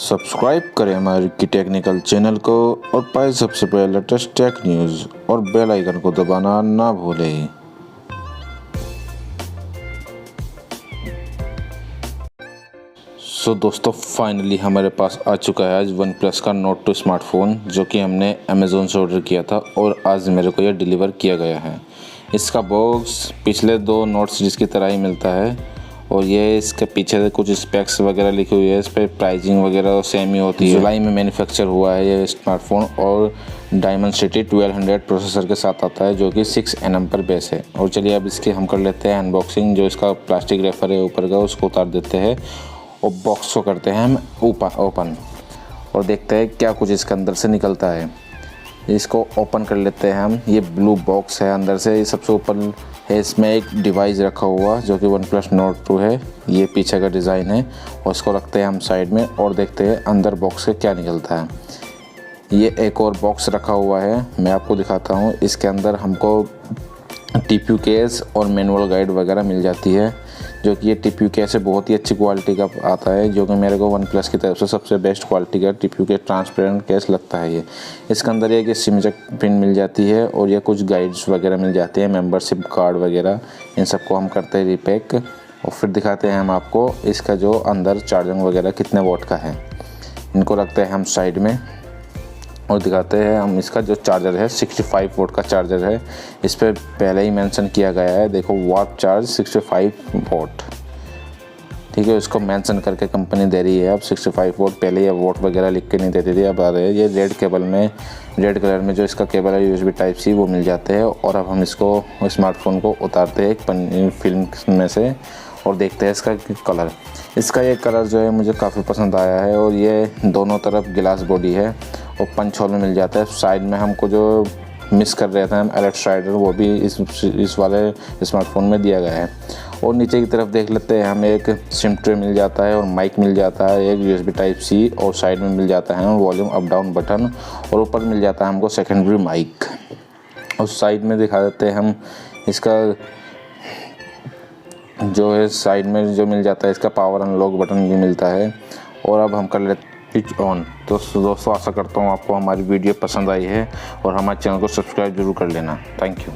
Subscribe करें हमारी की टेक्निकल चैनल को और पाए सबसे पहले लेटेस्ट टेक न्यूज़ और बेल आइकन को दबाना ना भूलें। दोस्तों फाइनली हमारे पास आ चुका है आज वन प्लस का नोट 2 स्मार्टफ़ोन, जो कि हमने अमेज़ोन से ऑर्डर किया था और आज मेरे को यह डिलीवर किया गया है। इसका बॉक्स पिछले दो नोट सीरीज़ की तरह ही मिलता है और ये इसके पीछे कुछ स्पेक्स वगैरह लिखी हुई है। इस पर प्राइसिंग वगैरह सेम ही होती है। जुलाई में मैन्युफैक्चर हुआ है ये स्मार्टफोन और डायमेंसिटी 1200 प्रोसेसर के साथ आता है, जो कि 6nm पर बेस है। और चलिए अब इसकी हम कर लेते हैं अनबॉक्सिंग। जो इसका प्लास्टिक रेफर है ऊपर का, उसको उतार देते हैं और बॉक्स को करते हैं हम ओपन और देखते हैं क्या कुछ इसके अंदर से निकलता है। इसको ओपन कर लेते हैं हम। ये ब्लू बॉक्स है अंदर से। ये सबसे ऊपर है, इसमें एक डिवाइस रखा हुआ जो कि OnePlus Nord 2 है। ये पीछे का डिज़ाइन है और इसको रखते हैं हम साइड में और देखते हैं अंदर बॉक्स से क्या निकलता है। ये एक और बॉक्स रखा हुआ है, मैं आपको दिखाता हूँ। इसके अंदर हमको TPU केस और मैनुअल गाइड वगैरह मिल जाती है, जो कि ये TPU केस है बहुत ही अच्छी क्वालिटी का आता है, जो कि मेरे को OnePlus की तरफ से सबसे बेस्ट क्वालिटी का TPU के ट्रांसपेरेंट केस लगता है। ये इसके अंदर एक सिम जैक पिन मिल जाती है और ये कुछ गाइड्स वगैरह मिल जाती है, मेंबरशिप कार्ड वगैरह। इन सबको हम करते हैं रिपैक और फिर दिखाते हैं हम आपको इसका जो अंदर चार्जिंग वगैरह कितने वोट का है। इनको रखते हैं हम साइड में और दिखाते हैं हम इसका जो चार्जर है 65 वोट का चार्जर है। इस पर पहले ही मेंशन किया गया है, देखो वाट चार्ज 65 वोट, ठीक है। उसको मेंशन करके कंपनी दे रही है अब 65 वोट। पहले ये वोट वगैरह लिख के नहीं देती थी, अब आ रहे हैं। ये रेड कलर में जो इसका केबल है USB Type-C वो मिल जाते हैं। और अब हम इसको स्मार्टफोन को उतारते हैं एक फिल्म में से और देखते हैं इसका कलर। इसका ये कलर जो है मुझे काफ़ी पसंद आया है और ये दोनों तरफ गिलास बॉडी है और पंच होल में मिल जाता है। साइड में हमको जो मिस कर रहे थे हम एलेक्स राइडर, वो भी इस वाले स्मार्टफोन में दिया गया है। और नीचे की तरफ देख लेते हैं, हमें एक सिम ट्रे मिल जाता है और माइक मिल जाता है, एक USB Type-C और साइड में मिल जाता है वॉल्यूम अप डाउन बटन और ऊपर मिल जाता है हमको सेकेंडरी माइक। और साइड में दिखा देते हैं हम इसका जो है, साइड में जो मिल जाता है इसका पावर अनलॉक बटन भी मिलता है। और अब हम कर लेते स्विच ऑन। तो दोस्तों आशा करता हूँ आपको हमारी वीडियो पसंद आई है और हमारे चैनल को सब्सक्राइब जरूर कर लेना। Thank you.